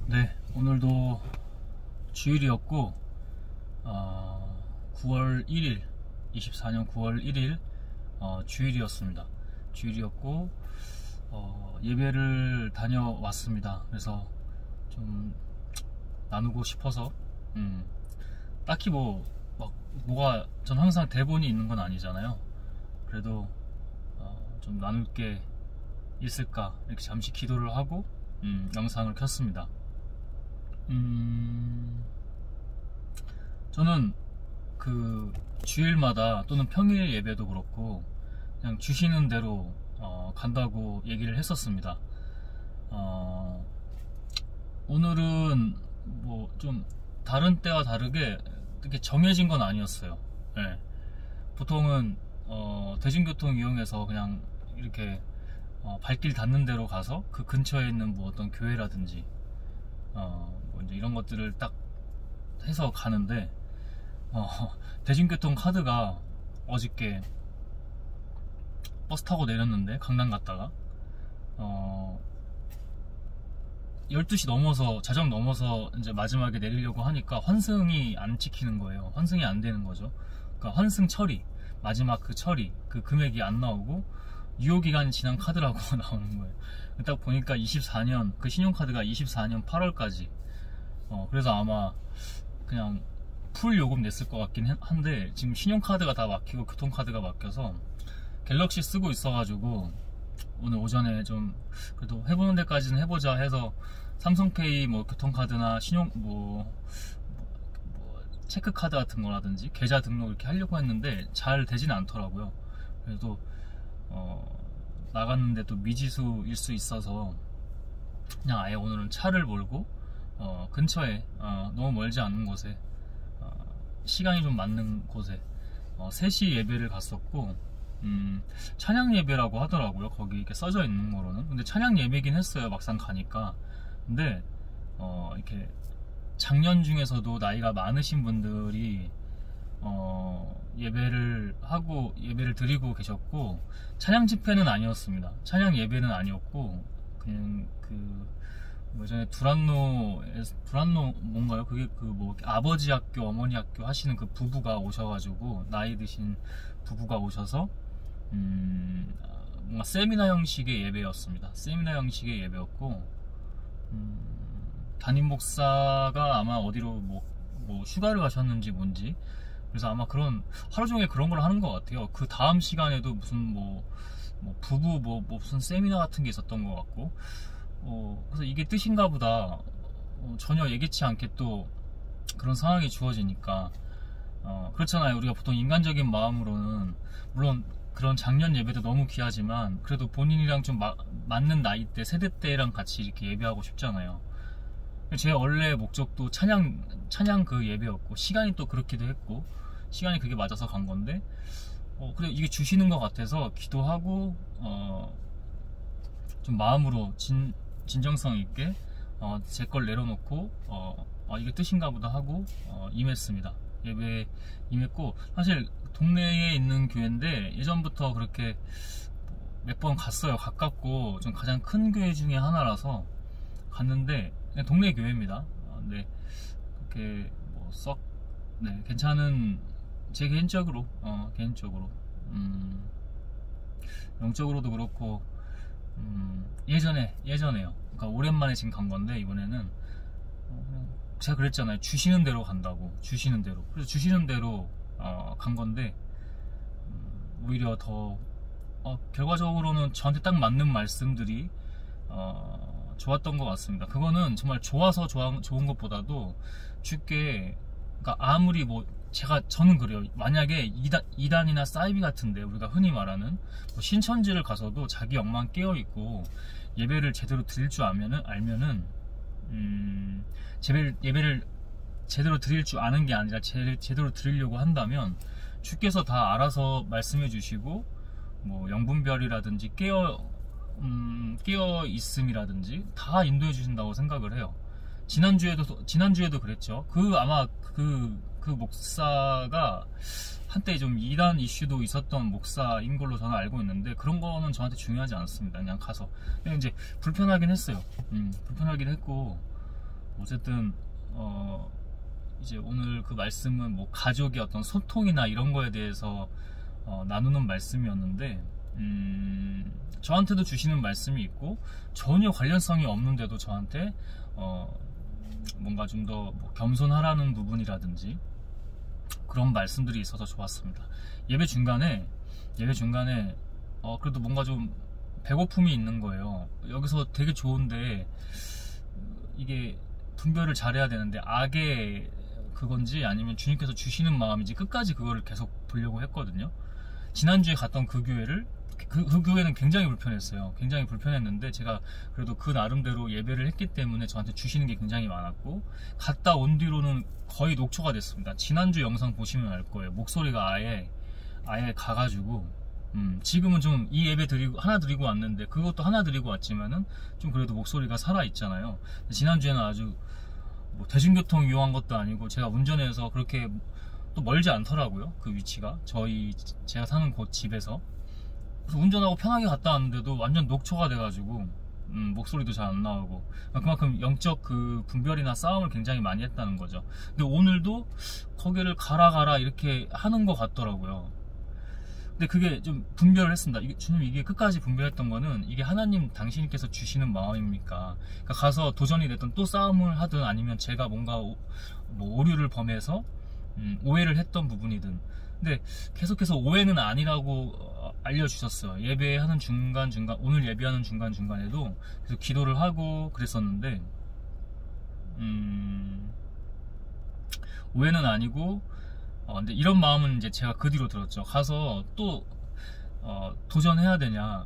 네, 오늘도 주일이었고 9월 1일 24년 9월 1일 주일이었습니다. 주일이었고 예배를 다녀왔습니다. 그래서 좀 나누고 싶어서 딱히 뭐가 전 항상 대본이 있는 건 아니잖아요. 그래도 좀 나눌 게 있을까 이렇게 잠시 기도를 하고 영상을 켰습니다. 저는 그 주일마다 또는 평일 예배도 그렇고 그냥 주시는 대로 간다고 얘기를 했었습니다. 오늘은 뭐 좀 다른 때와 다르게 이렇게 정해진 건 아니었어요. 네. 보통은 대중교통 이용해서 그냥 이렇게 발길 닿는 데로 가서 그 근처에 있는 뭐 어떤 교회라든지 뭐 이제 이런 것들을 딱 해서 가는데 대중교통 카드가 어저께 버스 타고 내렸는데 강남 갔다가 12시 넘어서 자정 넘어서 이제 마지막에 내리려고 하니까 환승이 안 찍히는 거예요. 환승이 안 되는 거죠. 그러니까 환승 처리, 마지막 그 처리, 그 금액이 안 나오고 유효기간이 지난 카드라고 나오는 거예요. 딱 보니까 24년 그 신용카드가 24년 8월까지 그래서 아마 그냥 풀 요금 냈을 것 같긴 한데 지금 신용카드가 다 막히고 교통카드가 막혀서 갤럭시 쓰고 있어가지고 오늘 오전에 좀 그래도 해보는 데까지는 해보자 해서 삼성페이 뭐 교통카드나 신용 뭐 체크카드 같은 거라든지 계좌 등록 이렇게 하려고 했는데 잘 되진 않더라고요. 그래도 나갔는데 또 미지수일 수 있어서 그냥 아예 오늘은 차를 몰고 근처에 너무 멀지 않은 곳에 시간이 좀 맞는 곳에 3시 예배를 갔었고 찬양 예배라고 하더라고요. 거기 이렇게 써져 있는 거로는. 근데 찬양 예배긴 했어요. 막상 가니까. 근데 이렇게 장년 중에서도 나이가 많으신 분들이 예배를 하고 예배를 드리고 계셨고 찬양 집회는 아니었습니다. 찬양 예배는 아니었고 그냥 예전에 두란노 뭔가요? 그게 그 뭐 아버지 학교 어머니 학교 하시는 그 부부가 오셔가지고 나이 드신 부부가 오셔서 뭔가 세미나 형식의 예배였습니다. 세미나 형식의 예배였고 담임 목사가 아마 어디로 뭐 휴가를 가셨는지 뭔지 그래서 아마 그런 하루 종일 그런 걸 하는 것 같아요. 그 다음 시간에도 무슨 뭐 부부 무슨 세미나 같은 게 있었던 것 같고 그래서 이게 뜻인가 보다. 전혀 예기치 않게 또 그런 상황이 주어지니까 그렇잖아요. 우리가 보통 인간적인 마음으로는 물론 그런 작년 예배도 너무 귀하지만 그래도 본인이랑 좀 맞는 나이대 세대대랑 같이 이렇게 예배하고 싶잖아요. 제 원래 목적도 찬양 그 예배였고 시간이 또 그렇기도 했고 시간이 그게 맞아서 간 건데 그래 이게 주시는 것 같아서 기도하고 좀 마음으로 진정성 있게 제 걸 내려놓고 이게 뜻인가 보다 하고 임했습니다. 예배에 임했고 사실 동네에 있는 교회인데 예전부터 그렇게 몇 번 갔어요. 가깝고 좀 가장 큰 교회 중에 하나라서 갔는데 그냥 동네 교회입니다. 근데 그렇게 괜찮은 제 개인적으로 영적으로도 그렇고 예전에요. 그러니까 오랜만에 지금 간 건데 이번에는 제가 그랬잖아요. 주시는 대로 간다고. 주시는 대로. 그래서 주시는 대로 간 건데 오히려 더 결과적으로는 저한테 딱 맞는 말씀들이 좋았던 것 같습니다. 그거는 정말 좋아서 좋은 것보다도 주께 그러니까 아무리 저는 그래요. 만약에 이단이나 사이비 같은데 우리가 흔히 말하는 신천지를 가서도 자기 영만 깨어있고 예배를 제대로 드릴 줄 알면은 예배를 제대로 드릴 줄 아는 게 아니라 제대로 드리려고 한다면 주께서 다 알아서 말씀해 주시고 뭐 영분별이라든지 깨어 있음이라든지 다 인도해 주신다고 생각을 해요. 지난주에도 그랬죠. 아마 그 목사가 한때 좀 이단 이슈도 있었던 목사인 걸로 저는 알고 있는데 그런 거는 저한테 중요하지 않습니다. 그냥 가서 그냥 이제 불편하긴 했어요. 불편하긴 했고 어쨌든 이제 오늘 그 말씀은 뭐 가족의 어떤 소통이나 이런 거에 대해서 나누는 말씀이었는데, 저한테도 주시는 말씀이 있고 전혀 관련성이 없는데도 저한테 뭔가 좀 더 뭐 겸손하라는 부분이라든지 그런 말씀들이 있어서 좋았습니다. 예배 중간에 그래도 뭔가 좀 배고픔이 있는 거예요. 여기서 되게 좋은데 이게 분별을 잘해야 되는데 악의 그건지 아니면 주님께서 주시는 마음인지 끝까지 그거를 계속 보려고 했거든요. 지난주에 갔던 그 교회를 그 교회는 굉장히 불편했어요. 굉장히 불편했는데 제가 그래도 그 나름대로 예배를 했기 때문에 저한테 주시는 게 굉장히 많았고, 갔다 온 뒤로는 거의 녹초가 됐습니다. 지난주 영상 보시면 알 거예요. 목소리가 아예 가가지고 지금은 좀 이 예배 하나 드리고 왔는데, 그것도 하나 드리고 왔지만은 좀 그래도 목소리가 살아있잖아요. 지난주에는 아주 뭐 대중교통 이용한 것도 아니고 제가 운전해서 그렇게 또 멀지 않더라고요. 그 위치가 제가 사는 곳 집에서. 그래서 운전하고 편하게 갔다 왔는데도 완전 녹초가 돼가지고 목소리도 잘 안 나오고, 그만큼 영적 그 분별이나 싸움을 굉장히 많이 했다는 거죠. 근데 오늘도 거기를 가라 이렇게 하는 것 같더라고요. 근데 그게 좀 분별을 했습니다. 주님, 이게 끝까지 분별했던 거는 이게 하나님 당신께서 주시는 마음입니까? 그러니까 가서 도전이 됐든 또 싸움을 하든 아니면 제가 뭔가 뭐 오류를 범해서 오해를 했던 부분이든, 근데 계속해서 오해는 아니라고 알려주셨어요. 예배하는 중간중간, 오늘 예배하는 중간중간에도 계속 기도를 하고 그랬었는데 오해는 아니고, 근데 이런 마음은 이제 제가 그 뒤로 들었죠. 가서 또 도전해야 되냐,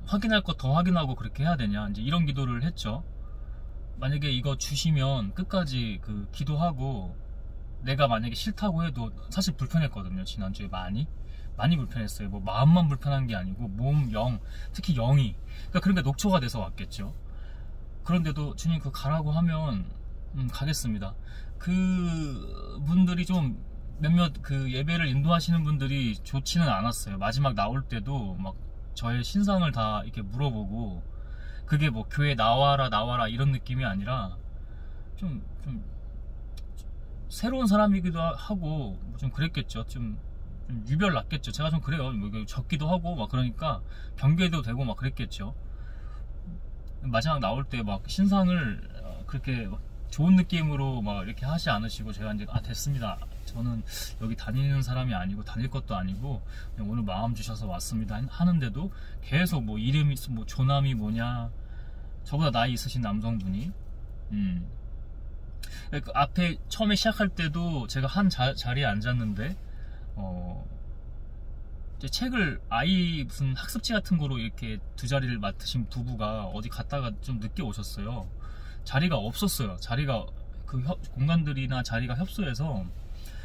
확인할 것 더 확인하고 그렇게 해야 되냐, 이제 이런 기도를 했죠. 만약에 이거 주시면 끝까지 그 기도하고, 내가 만약에 싫다고 해도 사실 불편했거든요. 지난주에 많이 불편했어요. 뭐 마음만 불편한 게 아니고 몸, 영, 특히 영이, 그러니까 그런 게 녹초가 돼서 왔겠죠. 그런데도 주님 그 가라고 하면 가겠습니다. 그 분들이 좀 몇몇 그 예배를 인도하시는 분들이 좋지는 않았어요. 마지막 나올 때도 막 저의 신상을 다 이렇게 물어보고, 그게 뭐 교회 나와라 이런 느낌이 아니라 좀 새로운 사람이기도 하고 좀 그랬겠죠. 좀 유별 났겠죠. 제가 좀 그래요. 뭐 적기도 하고 막 그러니까 경계도 되고 막 그랬겠죠. 마지막 나올 때 막 신상을 그렇게 좋은 느낌으로 막 이렇게 하지 않으시고, 제가 이제 됐습니다. 저는 여기 다니는 사람이 아니고 다닐 것도 아니고 그냥 오늘 마음 주셔서 왔습니다 하는데도 계속 뭐 이름이 뭐 조남이 뭐냐, 저보다 나이 있으신 남성분이 그 앞에 처음에 시작할 때도 제가 한 자리에 앉았는데 이제 책을 무슨 학습지 같은 거로 이렇게 두 자리를 맡으신 부부가 어디 갔다가 좀 늦게 오셨어요. 자리가 없었어요. 자리가 그 공간들이나 자리가 협소해서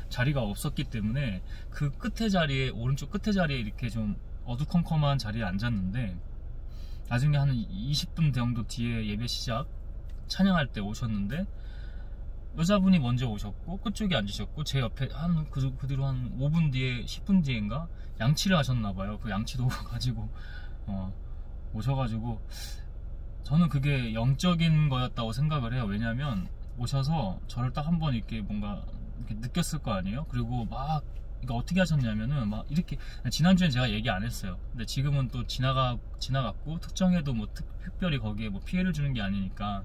자리가 없었기 때문에 그 끝에 자리에, 오른쪽 끝에 자리에 이렇게 좀 어두컴컴한 자리에 앉았는데, 나중에 한 20분 정도 뒤에 예배 시작 찬양할 때 오셨는데, 여자분이 먼저 오셨고 끝쪽에 앉으셨고, 제 옆에 그 뒤로 한 5분 뒤에 10분 뒤인가 양치를 하셨나봐요. 그 양치도 가지고 오셔가지고, 저는 그게 영적인 거였다고 생각을 해요. 왜냐면 오셔서 저를 딱 한번 이렇게 뭔가 이렇게 느꼈을 거 아니에요. 그리고 막 이거 어떻게 하셨냐면은 막 이렇게, 지난주엔 제가 얘기 안 했어요. 근데 지금은 또 지나갔고, 특정해도 뭐 특별히 거기에 뭐 피해를 주는 게 아니니까,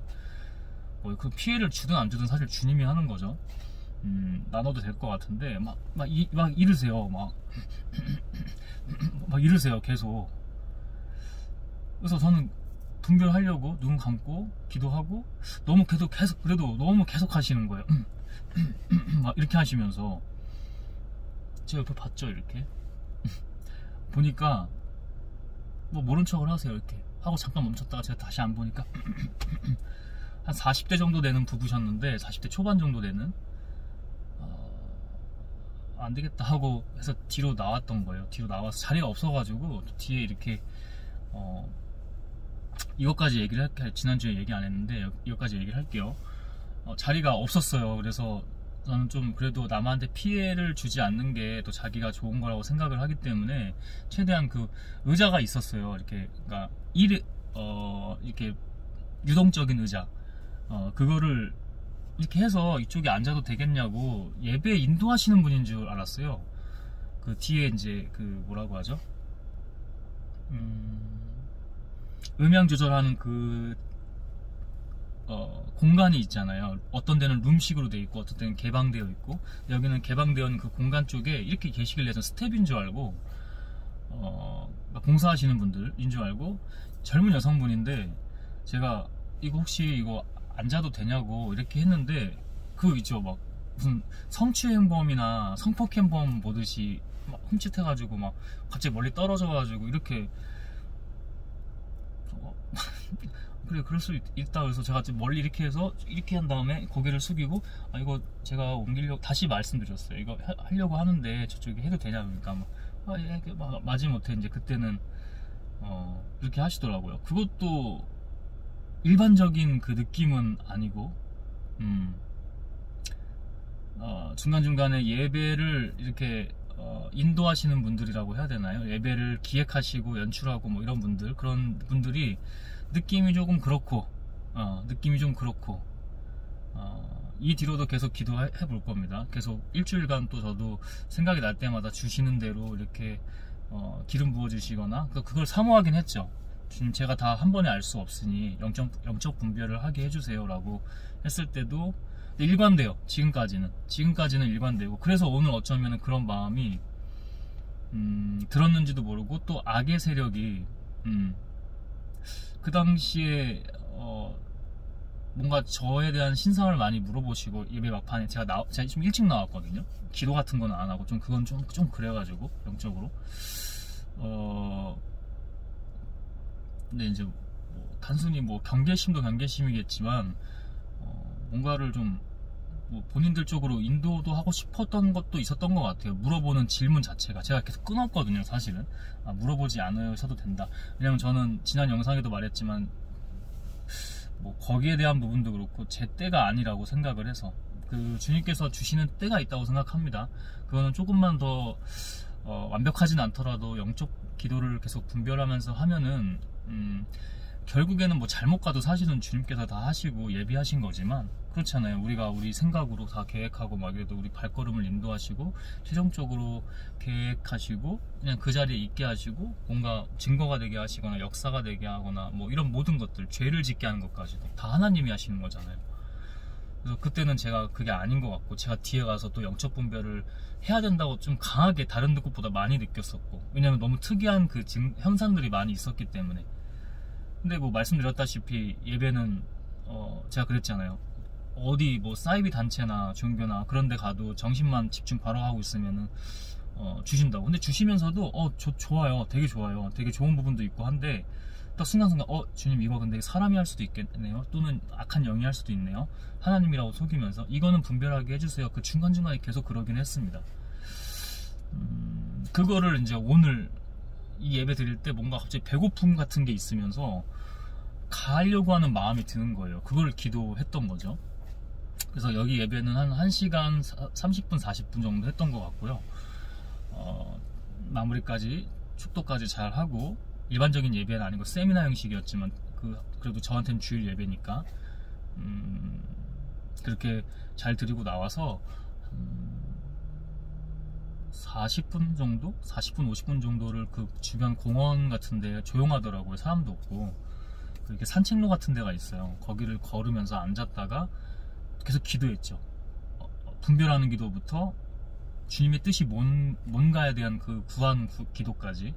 뭐 그 피해를 주든 안 주든 사실 주님이 하는 거죠. 나눠도 될 것 같은데 막 이러세요. 막 이러세요 계속. 그래서 저는 분별하려고 눈 감고 기도하고, 너무 계속 하시는 거예요. 막 이렇게 하시면서 제 옆에 봤죠. 이렇게 보니까 뭐 모른 척을 하세요. 이렇게 하고 잠깐 멈췄다가 제가 다시 안 보니까 한 40대 정도 되는 부부셨는데, 40대 초반 정도 되는, 안 되겠다 하고 해서 뒤로 나왔던 거예요. 뒤로 나와서 자리가 없어가지고 뒤에 이렇게 이것까지 얘기를 할게요. 지난주에 얘기 안 했는데 이것까지 얘기를 할게요. 자리가 없었어요. 그래서 저는 좀 그래도 남한테 피해를 주지 않는 게 또 자기가 좋은 거라고 생각을 하기 때문에 최대한 그 의자가 있었어요. 이렇게, 그러니까 이렇게 유동적인 의자, 그거를 이렇게 해서 이쪽에 앉아도 되겠냐고 예배 인도하시는 분인 줄 알았어요. 그 뒤에 이제 그 뭐라고 하죠? 음향 조절하는 그 공간이 있잖아요. 어떤 데는 룸식으로 돼 있고 어떤 데는 개방되어 있고, 여기는 개방되어 있는 그 공간 쪽에 이렇게 계시길래 전 스텝인 줄 알고 봉사하시는 분들인 줄 알고, 젊은 여성분인데 제가 이거 혹시 이거 앉아도 되냐고 이렇게 했는데, 그 있죠, 막 무슨 성추행범이나 성폭행범 보듯이 막 흠칫해가지고 막 갑자기 멀리 떨어져가지고 이렇게 그래, 그럴 수 있다. 그래서 제가 멀리 이렇게 해서 이렇게 한 다음에 고개를 숙이고, 이거 제가 옮기려고 다시 말씀드렸어요. 이거 하려고 하는데 저쪽에 해도 되냐. 그러니까 예, 마지못해 이제 그때는 이렇게 하시더라고요. 그것도 일반적인 그 느낌은 아니고, 중간중간에 예배를 이렇게 인도하시는 분들이라고 해야 되나요? 예배를 기획하시고 연출하고 뭐 이런 분들, 그런 분들이 느낌이 조금 그렇고, 이 뒤로도 계속 기도해 볼 겁니다. 계속 일주일간 또 저도 생각이 날 때마다 주시는 대로 이렇게 기름 부어 주시거나, 그걸 사모하긴 했죠. 주님, 제가 다 한 번에 알 수 없으니 영적 분별을 하게 해주세요 라고 했을 때도 일관돼요. 지금까지는 일관되고, 그래서 오늘 어쩌면 그런 마음이 들었는지도 모르고, 또 악의 세력이 그 당시에 뭔가 저에 대한 신상을 많이 물어보시고, 예배 막판에 제가 좀 일찍 나왔거든요. 기도 같은 건 안 하고 그건 좀 그래가지고 영적으로 근데 이제 단순히 경계심도 경계심이겠지만 뭔가를 좀 본인들 쪽으로 인도도 하고 싶었던 것도 있었던 것 같아요. 물어보는 질문 자체가 제가 계속 끊었거든요. 사실은 물어보지 않으셔도 된다. 왜냐면 저는 지난 영상에도 말했지만 거기에 대한 부분도 그렇고 제 때가 아니라고 생각을 해서, 그 주님께서 주시는 때가 있다고 생각합니다. 그거는 조금만 더 완벽하진 않더라도 영적 기도를 계속 분별하면서 하면은 결국에는 잘못 가도 사실은 주님께서 다 하시고 예비하신 거지만, 그렇잖아요. 우리가 우리 생각으로 다 계획하고 막 이래도 우리 발걸음을 인도하시고 최종적으로 계획하시고 그냥 그 자리에 있게 하시고, 뭔가 증거가 되게 하시거나 역사가 되게 하거나 이런 모든 것들, 죄를 짓게 하는 것까지도 다 하나님이 하시는 거잖아요. 그래서 그때는 제가 그게 아닌 것 같고, 제가 뒤에 가서 또 영적 분별을 해야 된다고 좀 강하게 다른 곳보다 많이 느꼈었고, 왜냐면 너무 특이한 그 현상들이 많이 있었기 때문에. 근데 말씀드렸다시피 예배는 제가 그랬잖아요. 어디 사이비 단체나 종교나 그런 데 가도 정신만 집중 바로 하고 있으면은 주신다고. 근데 주시면서도 좋아요, 되게 좋아요, 되게 좋은 부분도 있고 한데, 딱 순간순간 주님, 이거 근데 사람이 할 수도 있겠네요, 또는 악한 영이 할 수도 있네요, 하나님이라고 속이면서 이거는 분별하게 해주세요. 그 중간중간에 계속 그러긴 했습니다. 그거를 이제 오늘 이 예배 드릴 때 뭔가 갑자기 배고픔 같은 게 있으면서 가려고 하는 마음이 드는 거예요. 그걸 기도했던 거죠. 그래서 여기 예배는 한 1시간 30분 40분 정도 했던 것 같고요. 마무리까지 축도까지 잘 하고, 일반적인 예배는 아니고 세미나 형식이었지만 그래도 저한테는 주일 예배니까 그렇게 잘 드리고 나와서 40분 정도? 40분 50분 정도를 그 주변 공원 같은 데 조용하더라고요. 사람도 없고. 이렇게 산책로 같은 데가 있어요. 거기를 걸으면서 앉았다가 계속 기도했죠. 분별하는 기도부터 주님의 뜻이 뭔가에 대한 그 구한 기도까지,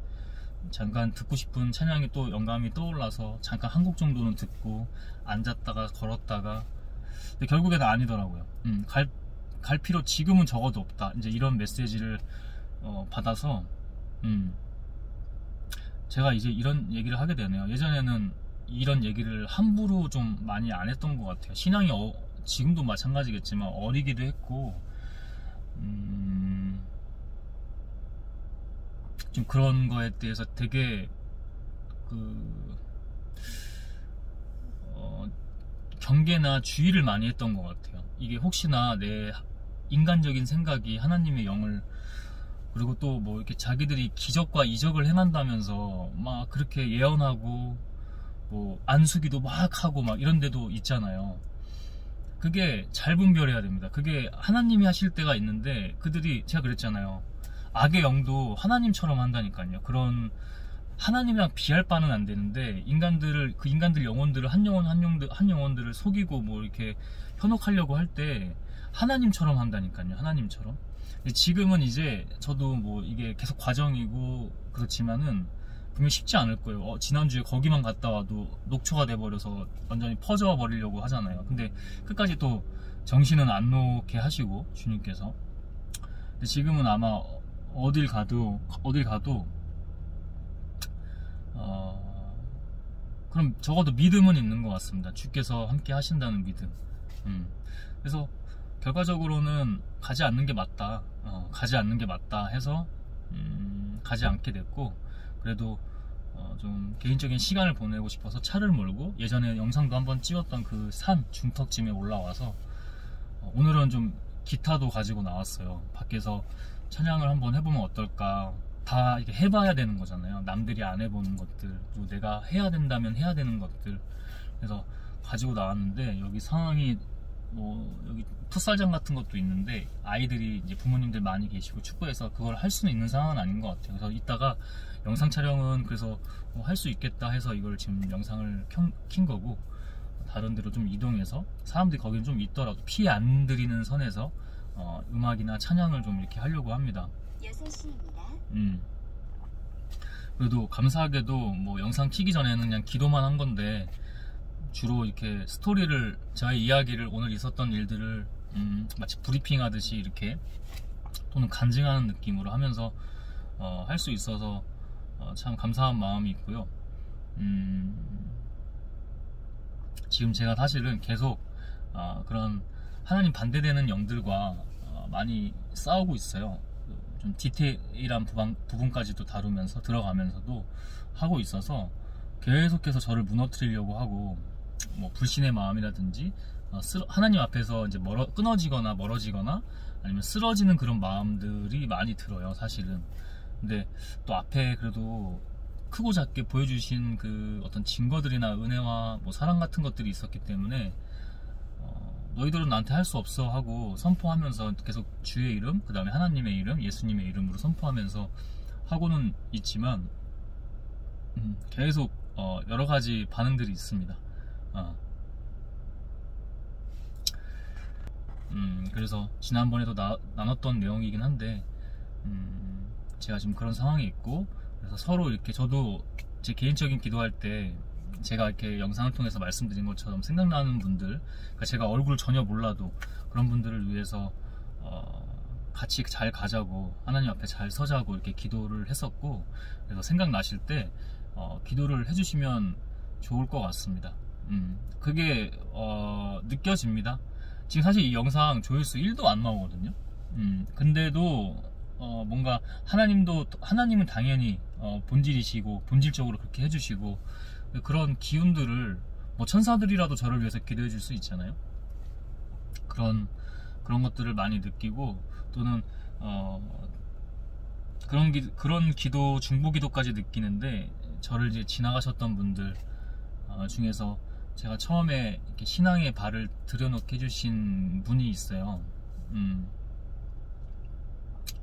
잠깐 듣고 싶은 찬양이 또 영감이 떠올라서 잠깐 한 곡 정도는 듣고 앉았다가 걸었다가, 근데 결국에는 아니더라고요. 갈 필요 지금은 적어도 없다, 이제 이런 메시지를 받아서 제가 이제 이런 얘기를 하게 되네요. 예전에는 이런 얘기를 함부로 좀 많이 안 했던 것 같아요. 신앙이 지금도 마찬가지겠지만 어리기도 했고, 좀 그런 거에 대해서 되게 경계나 주의를 많이 했던 것 같아요. 이게 혹시나 내 인간적인 생각이 하나님의 영을, 그리고 또 이렇게 자기들이 기적과 이적을 행한다면서 막 그렇게 예언하고 안수기도 막 하고 막 이런 데도 있잖아요. 그게 잘 분별해야 됩니다. 그게 하나님이 하실 때가 있는데, 그들이 제가 그랬잖아요. 악의 영도 하나님처럼 한다니까요. 그런 하나님이랑 비할 바는 안 되는데, 그 인간들 영혼들을 한 영혼들을 속이고 뭐 이렇게 현혹하려고 할 때 하나님처럼 한다니까요. 하나님처럼. 근데 지금은 이제 저도 뭐 이게 계속 과정이고 그렇지만은 분명히 쉽지 않을 거예요. 지난주에 거기만 갔다 와도 녹초가 돼버려서 완전히 퍼져 버리려고 하잖아요. 근데 끝까지 또 정신은 안 놓게 하시고, 주님께서. 근데 지금은 아마 어딜 가도 그럼 적어도 믿음은 있는 것 같습니다. 주께서 함께 하신다는 믿음. 그래서 결과적으로는 가지 않는 게 맞다. 가지 않는 게 맞다 해서 가지 않게 됐고, 그래도 좀 개인적인 시간을 보내고 싶어서 차를 몰고, 예전에 영상도 한번 찍었던 그 산 중턱쯤에 올라와서 오늘은 좀 기타도 가지고 나왔어요. 밖에서 찬양을 한번 해보면 어떨까. 다 이렇게 해봐야 되는 거잖아요. 남들이 안 해보는 것들, 또 내가 해야 된다면 해야 되는 것들. 그래서 가지고 나왔는데, 여기 상황이 여기 풋살장 같은 것도 있는데, 아이들이 이제 부모님들 많이 계시고 축구해서 그걸 할 수는 있는 상황은 아닌 것 같아요. 그래서 이따가 영상 촬영은 그래서 할 수 있겠다 해서 이걸 지금 영상을 킨 거고, 다른 데로 좀 이동해서 사람들이 거기는 좀 있더라도 피해 안 들이는 선에서 음악이나 찬양을 좀 이렇게 하려고 합니다. 6시입니다. 그래도 감사하게도 뭐 영상 키기 전에는 그냥 기도만 한 건데, 주로 이렇게 스토리를, 저의 이야기를, 오늘 있었던 일들을 마치 브리핑 하듯이 이렇게, 또는 간증하는 느낌으로 하면서 할 수 있어서 참 감사한 마음이 있고요. 지금 제가 사실은 계속 그런 하나님 반대되는 영들과 많이 싸우고 있어요. 좀 디테일한 부분까지도 다루면서 들어가면서도 하고 있어서 계속해서 저를 무너뜨리려고 하고, 뭐 불신의 마음이라든지 하나님 앞에서 이제 끊어지거나 멀어지거나 아니면 쓰러지는 그런 마음들이 많이 들어요, 사실은. 근데 또 앞에 그래도 크고 작게 보여주신 그 어떤 증거들이나 은혜와 뭐 사랑 같은 것들이 있었기 때문에 너희들은 나한테 할 수 없어 하고 선포하면서 계속 주의 이름, 그 다음에 하나님의 이름, 예수님의 이름으로 선포하면서 하고는 있지만 계속 여러 가지 반응들이 있습니다. 그래서 지난번에도 나눴던 내용이긴 한데, 제가 지금 그런 상황이 있고, 그래서 서로 이렇게, 저도 제 개인적인 기도할 때 제가 이렇게 영상을 통해서 말씀드린 것처럼 생각나는 분들, 그러니까 제가 얼굴 전혀 몰라도 그런 분들을 위해서 같이 잘 가자고, 하나님 앞에 잘 서자고 이렇게 기도를 했었고, 그래서 생각나실 때 기도를 해주시면 좋을 것 같습니다. 그게 느껴집니다. 지금 사실 이 영상 조회수 1도 안 나오거든요. 근데도 뭔가 하나님은 당연히 본질이시고 본질적으로 그렇게 해주시고, 그런 기운들을 뭐 천사들이라도 저를 위해서 기도해 줄 수 있잖아요. 그런 것들을 많이 느끼고, 또는 그런 기도, 중보 기도까지 느끼는데, 저를 이제 지나가셨던 분들 중에서 제가 처음에 이렇게 신앙의 발을 들여놓게 해주신 분이 있어요.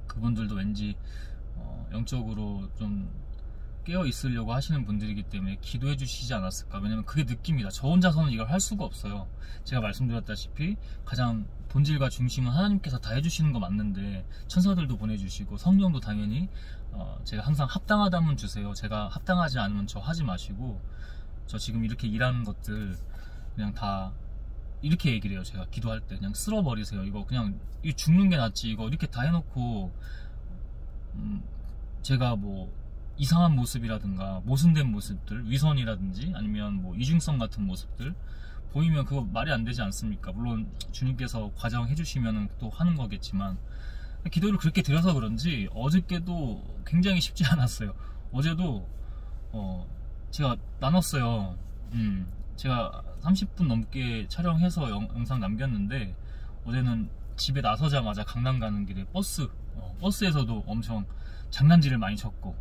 그분들도 왠지 영적으로 좀 깨어 있으려고 하시는 분들이기 때문에 기도해 주시지 않았을까. 왜냐면 그게 느낍니다. 저 혼자서는 이걸 할 수가 없어요. 제가 말씀드렸다시피 가장 본질과 중심은 하나님께서 다 해주시는 거 맞는데, 천사들도 보내주시고 성령도 당연히 제가 항상 합당하다면 주세요. 제가 합당하지 않으면 저 하지 마시고, 저 지금 이렇게 일하는 것들 그냥 다 이렇게 얘기를 해요. 제가 기도할 때 그냥 쓸어버리세요. 이거 그냥 죽는 게 낫지. 이거 이렇게 다 해놓고 제가 뭐 이상한 모습이라든가 모순된 모습들, 위선이라든지 아니면 뭐 이중성 같은 모습들 보이면 그거 말이 안 되지 않습니까? 물론 주님께서 과정해 주시면 또 하는 거겠지만, 기도를 그렇게 드려서 그런지 어저께도 굉장히 쉽지 않았어요. 어제도 제가 나눴어요. 제가 30분 넘게 촬영해서 영상 남겼는데, 어제는 집에 나서자마자 강남 가는 길에 버스에서도 엄청 장난질을 많이 쳤고,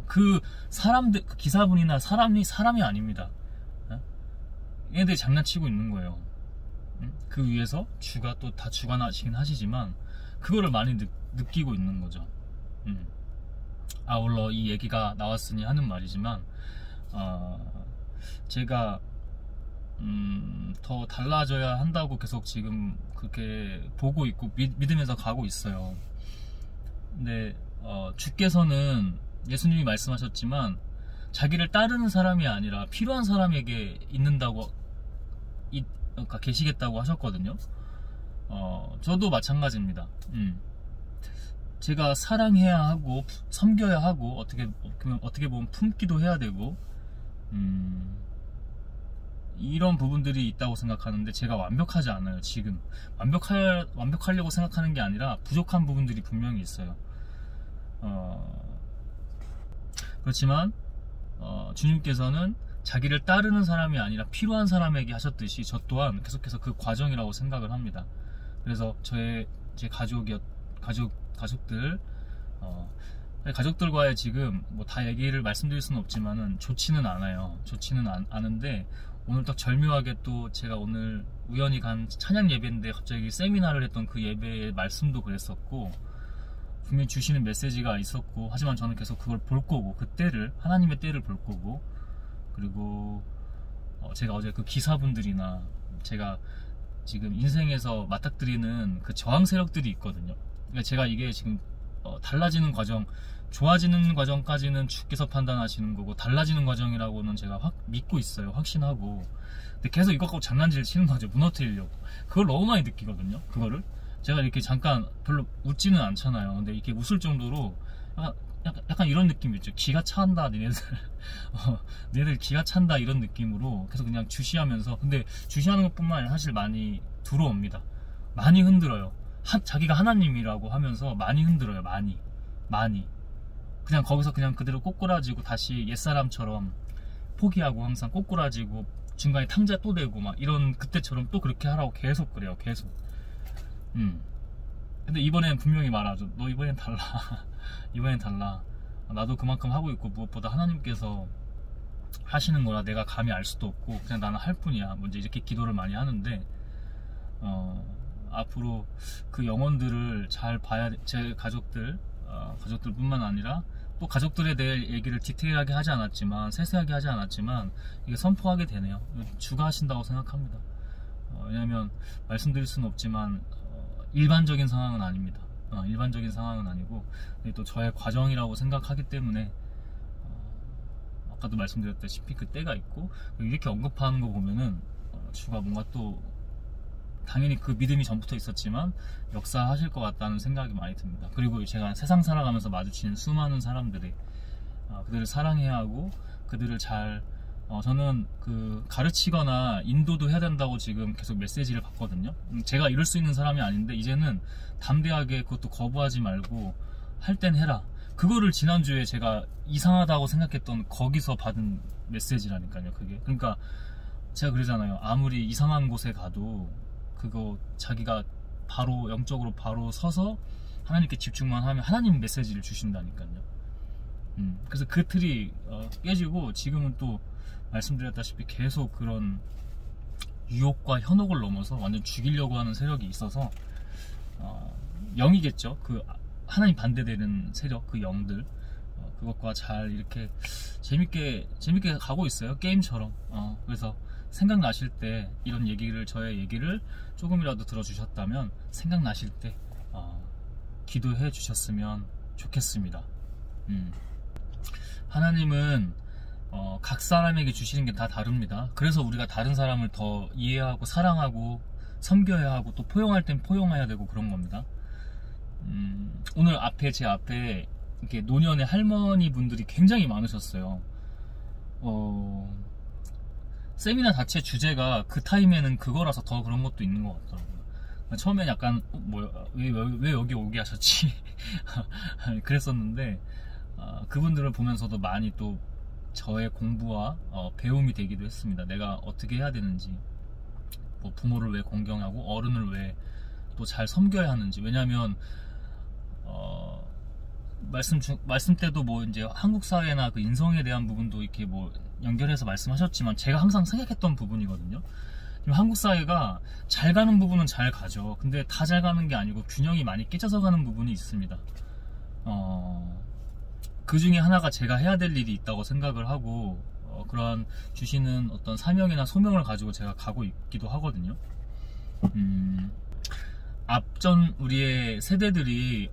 그 사람들, 그 기사분이나 사람이 아닙니다. 얘네들이 장난치고 있는 거예요. 그 위에서 주가 또 다 주관하시긴 하시지만 그거를 많이 느끼고 있는 거죠. 아울러 이 얘기가 나왔으니 하는 말이지만 제가 더 달라져야 한다고 계속 지금 그렇게 보고 있고 믿으면서 가고 있어요. 근데 주께서는 예수님이 말씀하셨지만 자기를 따르는 사람이 아니라 필요한 사람에게 있는다고 그러니까 계시겠다고 하셨거든요. 저도 마찬가지입니다. 제가 사랑해야 하고 섬겨야 하고 어떻게 보면 품기도 해야 되고 이런 부분들이 있다고 생각하는데 제가 완벽하지 않아요. 지금 완벽하려고 생각하는 게 아니라 부족한 부분들이 분명히 있어요. 그렇지만 주님께서는 자기를 따르는 사람이 아니라 필요한 사람에게 하셨듯이 저 또한 계속해서 그 과정이라고 생각을 합니다. 그래서 제 가족들 가족들과의 지금 뭐 다 얘기를 말씀드릴 수는 없지만은 좋지는 않아요. 좋지는 않은데 오늘 딱 절묘하게 또 제가 오늘 우연히 간 찬양 예배인데 갑자기 세미나를 했던 그 예배의 말씀도 그랬었고 분명히 주시는 메시지가 있었고 하지만 저는 계속 그걸 볼 거고 그 때를 하나님의 때를 볼 거고 그리고 제가 어제 그 기사분들이나 제가 지금 인생에서 맞닥뜨리는 그 저항 세력들이 있거든요. 그러니까 제가 이게 지금 달라지는 과정, 좋아지는 과정까지는 주께서 판단하시는 거고 달라지는 과정이라고는 제가 믿고 있어요. 확신하고. 근데 계속 이거 갖고 장난질 치는 거죠. 무너뜨리려고. 그걸 너무 많이 느끼거든요. 그거를 제가 이렇게 잠깐 별로 웃지는 않잖아요. 근데 이렇게 웃을 정도로 약간 이런 느낌이 있죠. 기가 찬다 니네들. 니네들 기가 찬다 이런 느낌으로 계속 그냥 주시하면서 근데 주시하는 것뿐만 아니라 사실 많이 들어옵니다. 많이 흔들어요. 자기가 하나님이라고 하면서 많이 흔들어요. 많이 그냥 거기서 그냥 그대로 꼬꾸라지고 다시 옛사람처럼 포기하고 항상 꼬꾸라지고 중간에 탕자 또 대고 막 이런 그때처럼 또 그렇게 하라고 계속 그래요. 계속. 근데 이번엔 분명히 말하죠. 너 이번엔 달라. 이번엔 달라. 나도 그만큼 하고 있고 무엇보다 하나님께서 하시는 거라 내가 감히 알 수도 없고 그냥 나는 할 뿐이야. 먼저 이렇게 기도를 많이 하는데 앞으로 그 영혼들을 잘 봐야 제 가족들뿐만 아니라 또 가족들에 대해 얘기를 디테일하게 하지 않았지만 세세하게 하지 않았지만 이게 선포하게 되네요. 주가 하신다고 생각합니다. 왜냐하면 말씀드릴 수는 없지만 일반적인 상황은 아닙니다. 일반적인 상황은 아니고 또 저의 과정이라고 생각하기 때문에 아까도 말씀드렸다시피 그 때가 있고 이렇게 언급하는 거 보면은 주가 뭔가 또 당연히 그 믿음이 전부터 있었지만 역사하실 것 같다는 생각이 많이 듭니다. 그리고 제가 세상 살아가면서 마주치는 수많은 사람들이 그들을 사랑해야 하고 그들을 잘 저는 그 가르치거나 인도도 해야 된다고 지금 계속 메시지를 받거든요. 제가 이럴 수 있는 사람이 아닌데 이제는 담대하게 그것도 거부하지 말고 할 땐 해라. 그거를 지난주에 제가 이상하다고 생각했던 거기서 받은 메시지라니까요. 그게 그러니까 제가 그러잖아요. 아무리 이상한 곳에 가도 그거 자기가 바로 영적으로 바로 서서 하나님께 집중만 하면 하나님 메시지를 주신다니까요. 그래서 그 틀이 깨지고 지금은 또 말씀드렸다시피 계속 그런 유혹과 현혹을 넘어서 완전 죽이려고 하는 세력이 있어서 영이겠죠. 그 하나님 반대되는 세력, 그 영들 그것과 잘 이렇게 재밌게 가고 있어요. 게임처럼. 그래서 생각나실 때 이런 얘기를 저의 얘기를 조금이라도 들어주셨다면 생각나실 때 기도해 주셨으면 좋겠습니다. 하나님은 각 사람에게 주시는 게 다 다릅니다. 그래서 우리가 다른 사람을 더 이해하고 사랑하고 섬겨야 하고 또 포용할 땐 포용해야 되고 그런 겁니다. 오늘 제 앞에 이렇게 노년의 할머니 분들이 굉장히 많으셨어요. 세미나 자체 주제가 그 타임에는 그거라서 더 그런 것도 있는 것 같더라고요. 처음엔 약간 왜 여기 오게 하셨지? 그랬었는데 그분들을 보면서도 많이 또 저의 공부와 배움이 되기도 했습니다. 내가 어떻게 해야 되는지, 뭐 부모를 왜 공경하고 어른을 왜 또 잘 섬겨야 하는지. 왜냐하면 말씀 때도 뭐 이제 한국 사회나 그 인성에 대한 부분도 이렇게 뭐 연결해서 말씀하셨지만 제가 항상 생각했던 부분이거든요. 한국 사회가 잘 가는 부분은 잘 가죠. 근데 다 잘 가는 게 아니고 균형이 많이 깨져서 가는 부분이 있습니다. 그 중에 하나가 제가 해야 될 일이 있다고 생각을 하고 그러한 주시는 어떤 사명이나 소명을 가지고 제가 가고 있기도 하거든요. 앞전 우리의 세대들이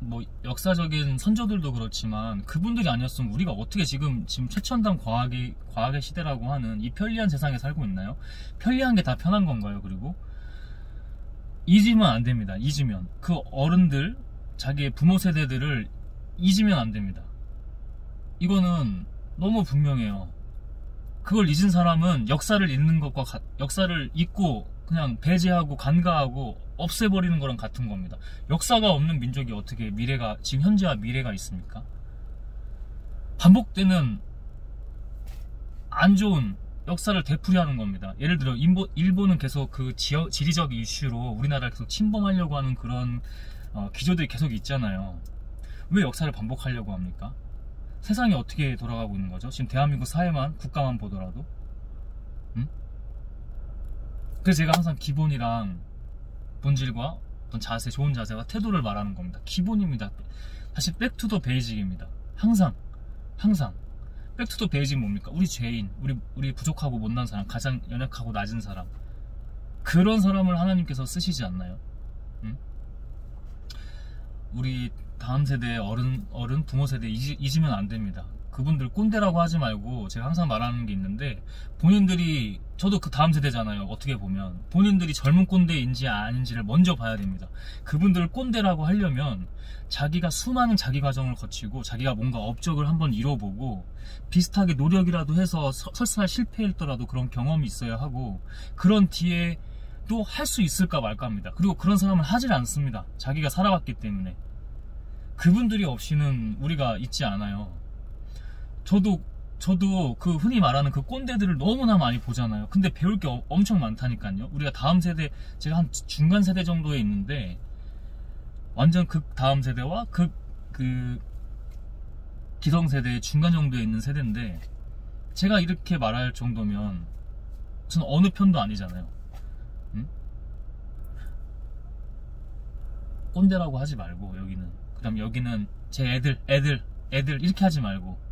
뭐 역사적인 선조들도 그렇지만 그분들이 아니었으면 우리가 어떻게 지금 최첨단 과학의 시대라고 하는 이 편리한 세상에 살고 있나요? 편리한 게 다 편한 건가요? 그리고 잊으면 안 됩니다. 잊으면 그 어른들, 자기의 부모 세대들을 잊으면 안 됩니다. 이거는 너무 분명해요. 그걸 잊은 사람은 역사를 잊는 것과 역사를 잊고 그냥 배제하고 간과하고 없애버리는 거랑 같은 겁니다. 역사가 없는 민족이 어떻게 지금 현재와 미래가 있습니까? 반복되는 안 좋은 역사를 되풀이하는 겁니다. 예를 들어 일본은 계속 그 지리적 이슈로 우리나라를 계속 침범하려고 하는 그런 기조들이 계속 있잖아요. 왜 역사를 반복하려고 합니까? 세상이 어떻게 돌아가고 있는 거죠? 지금 대한민국 사회만, 국가만 보더라도. 그래서 제가 항상 기본이랑 본질과 어떤 자세, 좋은 자세와 태도를 말하는 겁니다. 기본입니다. 사실 백투더 베이직입니다. 항상 백투더 베이직 뭡니까? 우리 죄인, 우리 부족하고 못난 사람, 가장 연약하고 낮은 사람, 그런 사람을 하나님께서 쓰시지 않나요? 우리 다음 세대 어른 부모 세대 잊으면 안 됩니다. 그분들 꼰대라고 하지 말고, 제가 항상 말하는 게 있는데, 본인들이, 저도 그 다음 세대잖아요. 어떻게 보면 본인들이 젊은 꼰대인지 아닌지를 먼저 봐야 됩니다. 그분들을 꼰대라고 하려면 자기가 수많은 자기 과정을 거치고 자기가 뭔가 업적을 한번 이뤄보고 비슷하게 노력이라도 해서 설사 실패했더라도 그런 경험이 있어야 하고, 그런 뒤에 또 할 수 있을까 말까 합니다. 그리고 그런 사람은 하질 않습니다. 자기가 살아왔기 때문에. 그분들이 없이는 우리가 있지 않아요. 저도 그 흔히 말하는 그 꼰대들을 너무나 많이 보잖아요. 근데 배울 게 엄청 많다니까요. 우리가 다음 세대, 제가 한 중간 세대 정도에 있는데, 완전 극 다음 세대와 그 기성세대의 중간 정도에 있는 세대인데, 제가 이렇게 말할 정도면 저는 어느 편도 아니잖아요. 꼰대라고 하지 말고, 여기는. 그 다음 여기는 제 애들 이렇게 하지 말고,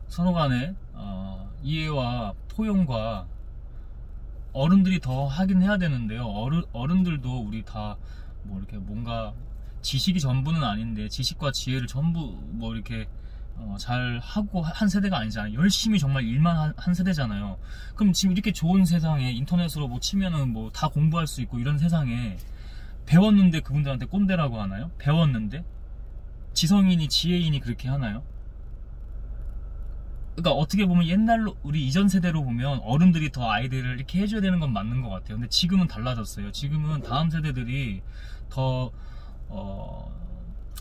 서로 간에 이해와 포용과, 어른들이 더 하긴 해야 되는데요. 어른들도 우리 다 뭐 이렇게 뭔가 지식이 전부는 아닌데, 지식과 지혜를 전부 뭐 이렇게 잘 하고 한 세대가 아니잖아요. 열심히 정말 일만 한 세대잖아요. 그럼 지금 이렇게 좋은 세상에 인터넷으로 뭐 치면은 뭐 다 공부할 수 있고 이런 세상에, 배웠는데 그분들한테 꼰대라고 하나요? 배웠는데? 지성인이 지혜인이 그렇게 하나요? 그러니까 어떻게 보면 옛날로, 우리 이전 세대로 보면 어른들이 더 아이들을 이렇게 해줘야 되는 건 맞는 것 같아요. 근데 지금은 달라졌어요. 지금은 다음 세대들이 더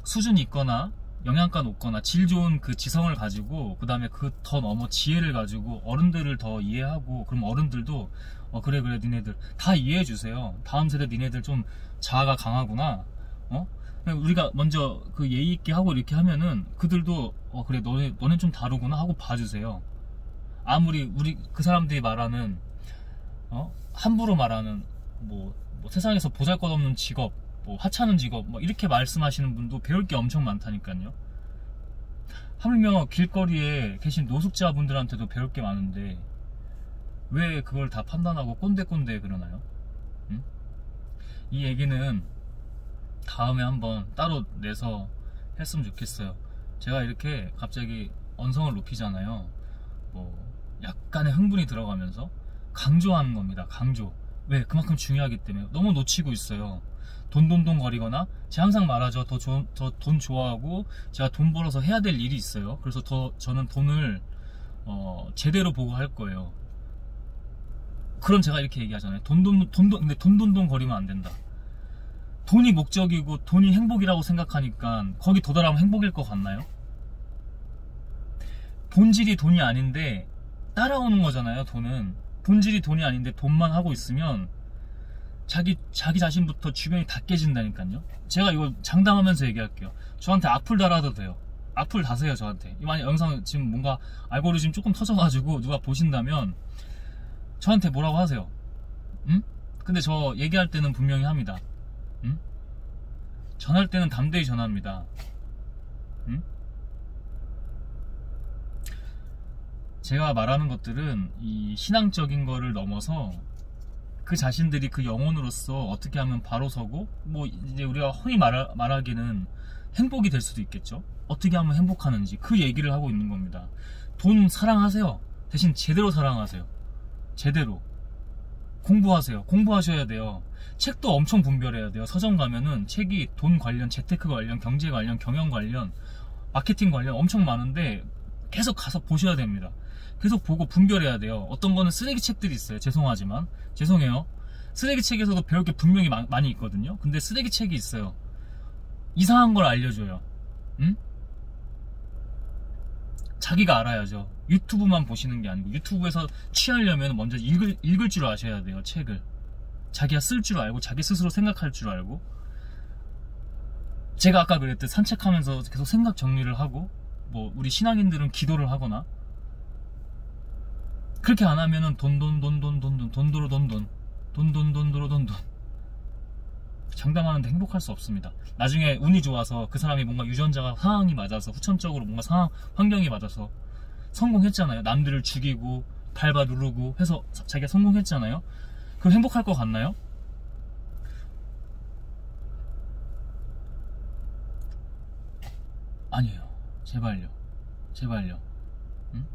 수준이 있거나 영양가 높거나 질 좋은 그 지성을 가지고, 그 다음에 그 더 넘어 지혜를 가지고 어른들을 더 이해하고, 그럼 어른들도 그래 니네들 다 이해해 주세요. 다음 세대 니네들 좀 자아가 강하구나. 우리가 먼저 그 예의 있게 하고 이렇게 하면은 그들도 그래 너네 좀 다르구나 하고 봐주세요. 아무리 우리 그 사람들이 말하는 함부로 말하는 뭐 세상에서 보잘것없는 직업, 뭐 하찮은 직업, 뭐 이렇게 말씀하시는 분도 배울 게 엄청 많다니까요. 하물며 길거리에 계신 노숙자분들한테도 배울 게 많은데 왜 그걸 다 판단하고 꼰대 그러나요? 이 얘기는 다음에 한번 따로 내서 했으면 좋겠어요. 제가 이렇게 갑자기 언성을 높이잖아요. 뭐 약간의 흥분이 들어가면서 강조하는 겁니다. 강조. 왜? 그만큼 중요하기 때문에. 너무 놓치고 있어요. 돈 거리거나, 제가 항상 말하죠. 더 돈 좋아하고 제가 돈 벌어서 해야 될 일이 있어요. 그래서 저는 돈을 제대로 보고 할 거예요. 그럼 제가 이렇게 얘기하잖아요. 근데 돈 거리면 안 된다. 돈이 목적이고 돈이 행복이라고 생각하니까 거기 도달하면 행복일 것 같나요? 본질이 돈이 아닌데 따라오는 거잖아요. 돈은 본질이 돈이 아닌데 돈만 하고 있으면 자기 자신부터 주변이 다 깨진다니까요. 제가 이거 장담하면서 얘기할게요. 저한테 악플 달아도 돼요. 악플 다세요 저한테. 만약 영상 지금 뭔가 알고리즘 조금 터져가지고 누가 보신다면 저한테 뭐라고 하세요. 응? 근데 저 얘기할 때는 분명히 합니다. 응? 전할 때는 담대히 전합니다. 응? 제가 말하는 것들은 이 신앙적인 거를 넘어서 그 자신들이 그 영혼으로서 어떻게 하면 바로 서고, 뭐 이제 우리가 흔히 말하기는 행복이 될 수도 있겠죠. 어떻게 하면 행복하는지 그 얘기를 하고 있는 겁니다. 돈 사랑하세요. 대신 제대로 사랑하세요. 제대로 공부하세요. 공부하셔야 돼요. 책도 엄청 분별해야 돼요. 서점 가면은 책이 돈 관련, 재테크 관련, 경제 관련, 경영 관련, 마케팅 관련 엄청 많은데 계속 가서 보셔야 됩니다. 계속 보고 분별해야 돼요. 어떤 거는 쓰레기 책들이 있어요. 죄송하지만 죄송해요. 쓰레기 책에서도 배울 게 분명히 많이 있거든요. 근데 쓰레기 책이 있어요. 이상한 걸 알려줘요. 응? 자기가 알아야죠. 유튜브만 보시는 게 아니고, 유튜브에서 취하려면 먼저 읽을 줄 아셔야 돼요. 책을 자기가 쓸 줄 알고, 자기 스스로 생각할 줄 알고. 제가 아까 그랬듯 산책하면서 계속 생각 정리를 하고, 뭐 우리 신앙인들은 기도를 하거나, 그렇게 안 하면은 돈도로 돈돈 장담하는데 행복할 수 없습니다. 나중에 운이 좋아서 그 사람이 뭔가 유전자가 상황이 맞아서, 후천적으로 뭔가 환경이 맞아서 성공했잖아요. 남들을 죽이고 밟아 누르고 해서 자기가 성공했잖아요. 그럼 행복할 것 같나요? 아니에요. 제발요. 응?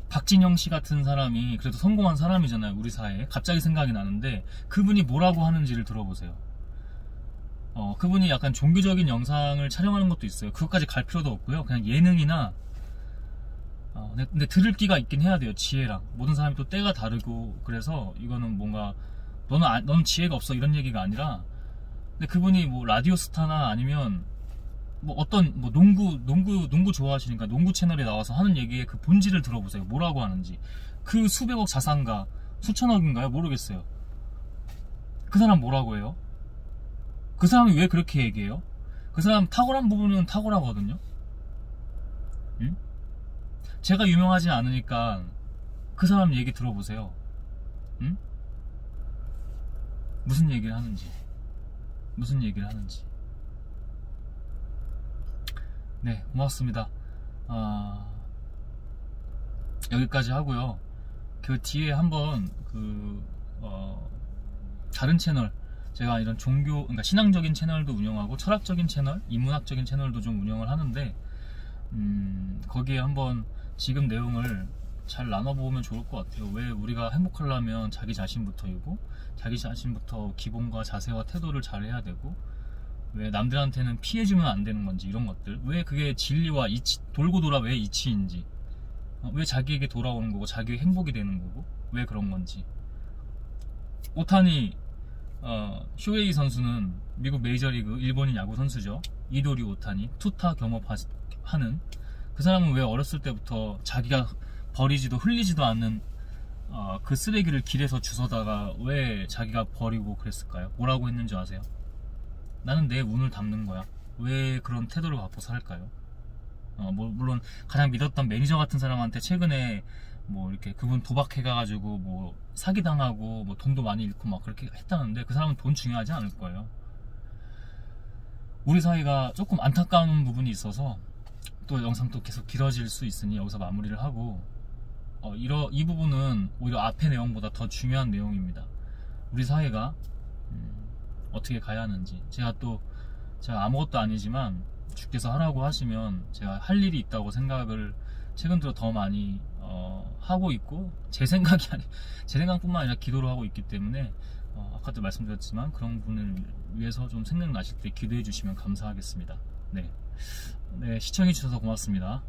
박진영 씨 같은 사람이 그래도 성공한 사람이잖아요. 우리 사회에. 갑자기 생각이 나는데 그분이 뭐라고 하는지를 들어보세요. 그분이 약간 종교적인 영상을 촬영하는 것도 있어요. 그것까지 갈 필요도 없고요. 그냥 예능이나, 근데 들을 기가 있긴 해야 돼요. 지혜랑. 모든 사람이 또 때가 다르고, 그래서 이거는 뭔가 너는 지혜가 없어 이런 얘기가 아니라, 근데 그분이 뭐 라디오 스타나 아니면 뭐 어떤 뭐 농구 좋아하시니까 농구 채널에 나와서 하는 얘기의 그 본질을 들어보세요. 뭐라고 하는지. 그 수백억 자산가, 수천억인가요? 모르겠어요. 그 사람 뭐라고 해요? 그 사람이 왜 그렇게 얘기해요? 그 사람 탁월한 부분은 탁월하거든요. 응? 제가 유명하지 않으니까 그 사람 얘기 들어보세요. 응? 무슨 얘기를 하는지. 네, 고맙습니다. 여기까지 하고요. 그 뒤에 한번 다른 채널, 제가 이런 그러니까 신앙적인 채널도 운영하고 철학적인 채널, 인문학적인 채널도 좀 운영을 하는데, 거기에 한번 지금 내용을 잘 나눠보면 좋을 것 같아요. 왜 우리가 행복하려면 자기 자신부터이고, 자기 자신부터 기본과 자세와 태도를 잘해야 되고, 왜 남들한테는 피해주면 안 되는 건지, 이런 것들. 왜 그게 진리와 돌고 돌아 왜 이치인지, 왜 자기에게 돌아오는 거고 자기의 행복이 되는 거고, 왜 그런 건지. 오타니 쇼헤이 선수는 미국 메이저리그 일본인 야구 선수죠. 이도리 오타니, 투타 겸업하는 그 사람은 왜 어렸을 때부터 자기가 버리지도 흘리지도 않는 그 쓰레기를 길에서 주워다가 왜 자기가 버리고 그랬을까요? 뭐라고 했는지 아세요? 나는 내 운을 담는 거야. 왜 그런 태도를 갖고 살까요? 물론 가장 믿었던 매니저 같은 사람한테 최근에 뭐 이렇게 그분 도박해가지고 뭐 사기당하고 뭐 돈도 많이 잃고 막 그렇게 했다는데, 그 사람은 돈 중요하지 않을 거예요. 우리 사이가 조금 안타까운 부분이 있어서 또 영상도 계속 길어질 수 있으니 여기서 마무리를 하고, 이 부분은 오히려 앞의 내용보다 더 중요한 내용입니다. 우리 사회가 어떻게 가야 하는지. 제가 아무것도 아니지만 주께서 하라고 하시면 제가 할 일이 있다고 생각을 최근 들어 더 많이 하고 있고, 제 생각뿐만 아니라 기도를 하고 있기 때문에, 아까도 말씀드렸지만 그런 분을 위해서 좀 생각나실 때 기도해 주시면 감사하겠습니다. 네, 시청해 주셔서 고맙습니다.